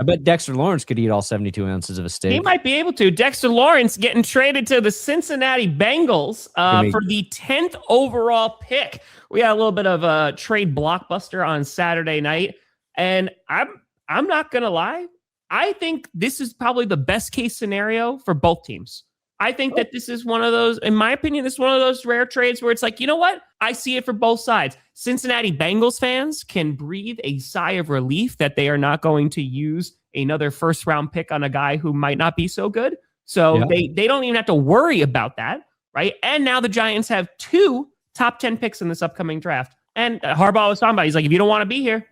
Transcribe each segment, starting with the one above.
bet Dexter Lawrence could eat all 72 ounces of a steak. He might be able to. Dexter Lawrence getting traded to the Cincinnati Bengals for the 10th overall pick. We had a little bit of a trade blockbuster on Saturday night, and I'm not gonna lie. I think this is probably the best case scenario for both teams. I think that this is one of those, in my opinion, this is one of those rare trades where it's like, you know what? I see it for both sides. Cincinnati Bengals fans can breathe a sigh of relief that they are not going to use another first round pick on a guy who might not be so good. So they don't even have to worry about that, right? And now the Giants have 2 top 10 picks in this upcoming draft. And Harbaugh was talking about, he's like, if you don't want to be here,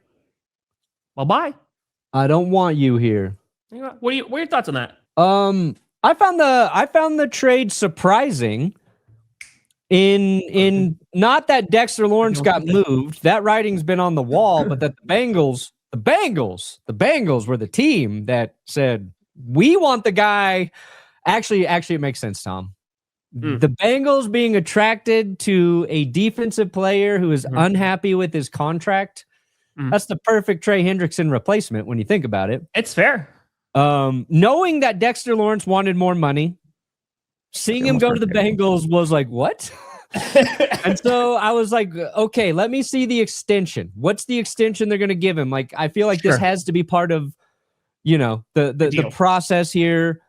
well, bye. I don't want you here. What are your thoughts on that? I found the trade surprising in not that Dexter Lawrence got moved. That writing's been on the wall, but that the Bengals were the team that said, we want the guy. Actually, it makes sense, Tom. The Bengals being attracted to a defensive player who is unhappy with his contract. That's the perfect Trey Hendrickson replacement when you think about it. It's fair. Knowing that Dexter Lawrence wanted more money, seeing him go to the Bengals was like, what? And so I was like, okay, let me see the extension. What's the extension they're going to give him? Like, I feel like this has to be part of, the process here.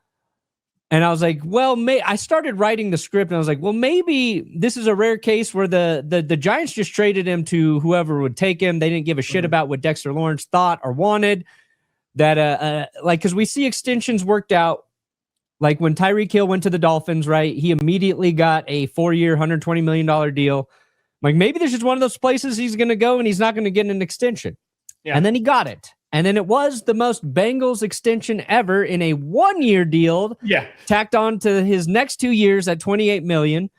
And I was like, well, I started writing the script and I was like, well, maybe this is a rare case where the Giants just traded him to whoever would take him. They didn't give a shit about what Dexter Lawrence thought or wanted. That because we see extensions worked out, like when Tyreek Hill went to the Dolphins, right? He immediately got a 4-year, $120 million deal. Like, maybe this is one of those places he's going to go and he's not going to get an extension. Yeah. And then he got it. And then it was the most Bengals extension ever in a 1-year deal. Yeah. Tacked on to his next 2 years at $28 million,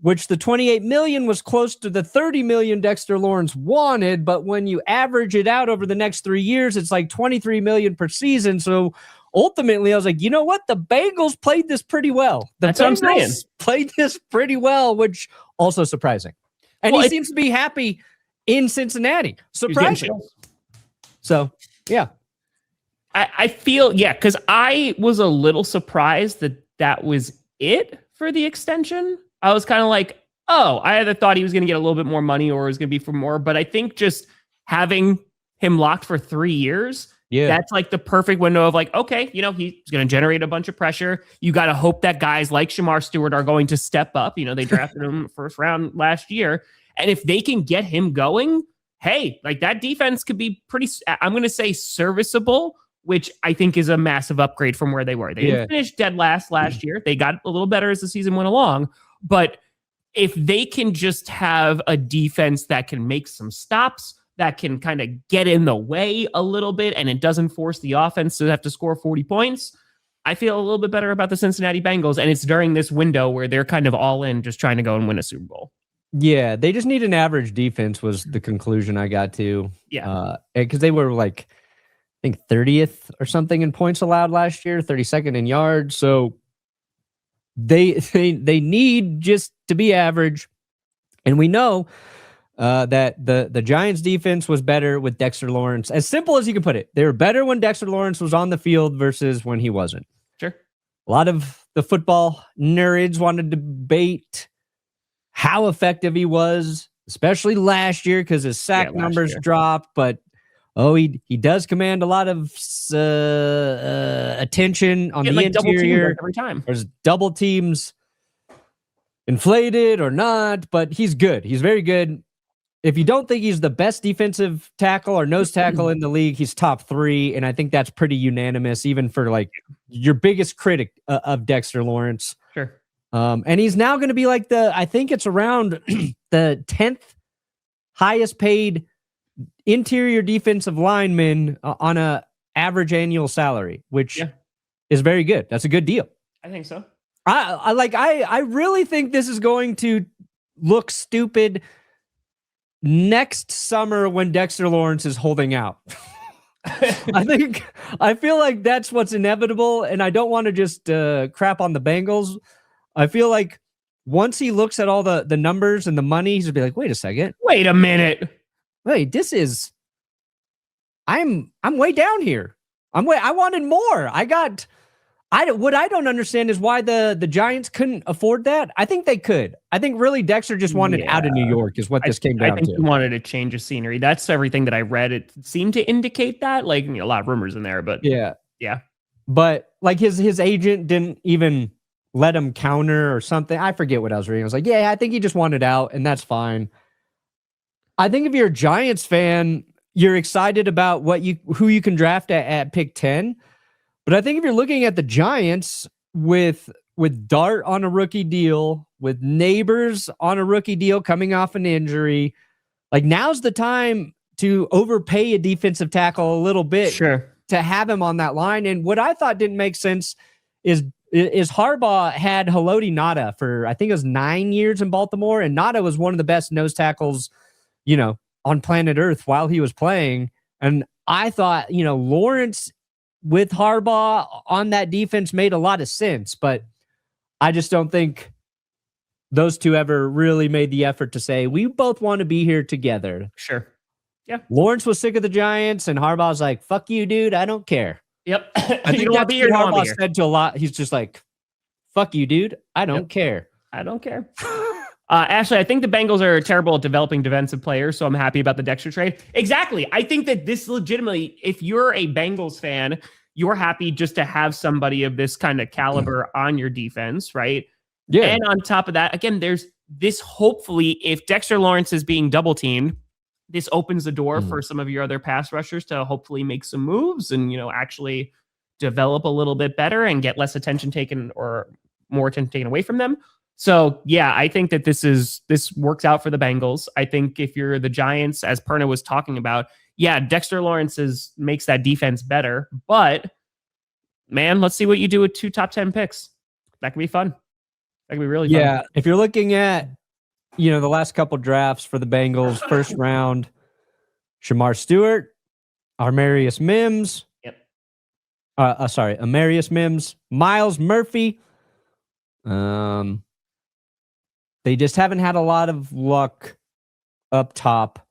which the $28 million was close to the $30 million Dexter Lawrence wanted. But when you average it out over the next 3 years, it's like $23 million per season. So ultimately, I was like, you know what? The Bengals played this pretty well. That's what I'm saying. Played this pretty well, which also surprising. And he seems to be happy in Cincinnati. Surprising. So, yeah. I feel, because I was a little surprised that was it for the extension. I was kind of like, oh, I either thought he was going to get a little bit more money or it was going to be for more. But I think just having him locked for 3 years, that's like the perfect window of like, okay, he's going to generate a bunch of pressure. You got to hope that guys like Shamar Stewart are going to step up. They drafted him first round last year. And if they can get him going, hey, like that defense could be pretty, I'm going to say serviceable, which I think is a massive upgrade from where they were. They didn't finish dead last year. They got a little better as the season went along. But if they can just have a defense that can make some stops, that can kind of get in the way a little bit, and it doesn't force the offense to have to score 40 points, I feel a little bit better about the Cincinnati Bengals. And it's during this window where they're kind of all in, just trying to go and win a Super Bowl. Yeah, they just need an average defense was the conclusion I got to. Yeah. Because they were like, I think 30th or something in points allowed last year, 32nd in yards. So they need just to be average. And we know that the Giants defense was better with Dexter Lawrence. As simple as you can put it. They were better when Dexter Lawrence was on the field versus when he wasn't. Sure. A lot of the football nerds wanted to debate how effective he was, especially last year because his sack numbers dropped. But he does command a lot of attention on the interior every time. There's double teams inflated or not, but he's good. He's very good. If you don't think he's the best defensive tackle or nose tackle in the league, he's top 3, and I think that's pretty unanimous, even for like your biggest critic of Dexter Lawrence. Sure. And he's now going to be like I think it's around the 10th highest paid interior defensive lineman on a average annual salary, which is very good. That's a good deal. I think so. I really think this is going to look stupid next summer when Dexter Lawrence is holding out. I feel like that's what's inevitable, and I don't want to just crap on the Bengals. I feel like once he looks at all the numbers and the money, he's gonna be like, wait a second. Wait a minute. Wait, I'm way down here. I wanted more. What I don't understand is why the Giants couldn't afford that. I think they could. I think really Dexter just wanted out of New York is what this came down I think to. he wanted a change of scenery. That's everything that I read. It seemed to indicate that. Like, a lot of rumors in there, but yeah. Yeah. But like his agent didn't even let him counter or something. I forget what I was reading. I was like, yeah, I think he just wanted out, and that's fine. I think if you're a Giants fan, you're excited about who you can draft at pick 10. But I think if you're looking at the Giants with Dart on a rookie deal, with Neighbors on a rookie deal coming off an injury, like now's the time to overpay a defensive tackle a little bit to have him on that line. And what I thought didn't make sense is Harbaugh had Haloti Ngata for, I think it was 9 years in Baltimore, and Ngata was one of the best nose tackles, on planet Earth while he was playing. And I thought, Lawrence with Harbaugh on that defense made a lot of sense, but I just don't think those two ever really made the effort to say, we both want to be here together. Sure. Yeah. Lawrence was sick of the Giants, and Harbaugh's like, fuck you, dude. I don't care. Yep. I think that's what Harbaugh said to a lot. He's just like, fuck you, dude. I don't care. I don't care. Ashley, I think the Bengals are terrible at developing defensive players, so I'm happy about the Dexter trade. Exactly. I think that this legitimately, if you're a Bengals fan, you're happy just to have somebody of this kind of caliber on your defense, right? Yeah. And on top of that, again, there's this, hopefully, if Dexter Lawrence is being double teamed, this opens the door for some of your other pass rushers to hopefully make some moves and, actually develop a little bit better and get less attention taken or more attention taken away from them. So, yeah, I think that this works out for the Bengals. I think if you're the Giants, as Perna was talking about, yeah, Dexter Lawrence makes that defense better. But, man, let's see what you do with 2 top 10 picks. That could be fun. That could be really fun. Yeah, if you're looking at, the last couple drafts for the Bengals, first round, Shamar Stewart, Amarius Mims. Yep. Amarius Mims, Miles Murphy. They just haven't had a lot of luck up top.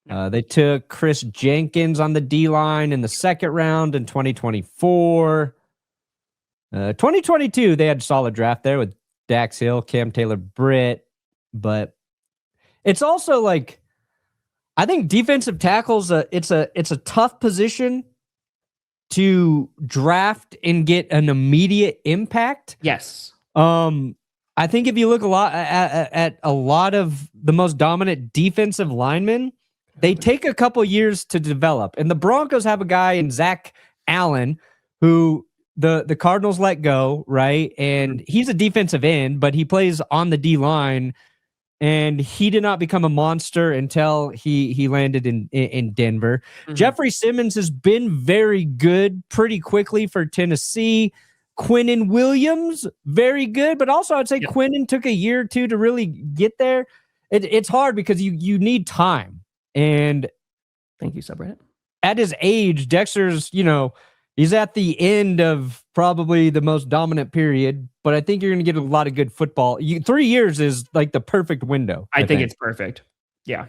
They took Chris Jenkins on the D-line in the second round in 2024. 2022, they had a solid draft there with Dax Hill, Cam Taylor-Britt. But it's also like, I think defensive tackles, it's a tough position to draft and get an immediate impact. Yes. I think if you look at a lot of the most dominant defensive linemen, they take a couple years to develop. And the Broncos have a guy in Zach Allen who the Cardinals let go, right? And he's a defensive end, but he plays on the D-line. And he did not become a monster until he landed in Denver. Mm-hmm. Jeffrey Simmons has been very good pretty quickly for Tennessee. Quinnen Williams, very good. But also I'd say Quinnen took a year or two to really get there. It's hard because you need time. And thank you, Subreddit. At his age, Dexter's, he's at the end of probably the most dominant period, but I think you're going to get a lot of good football. 3 years is like the perfect window. I think it's perfect. Yeah.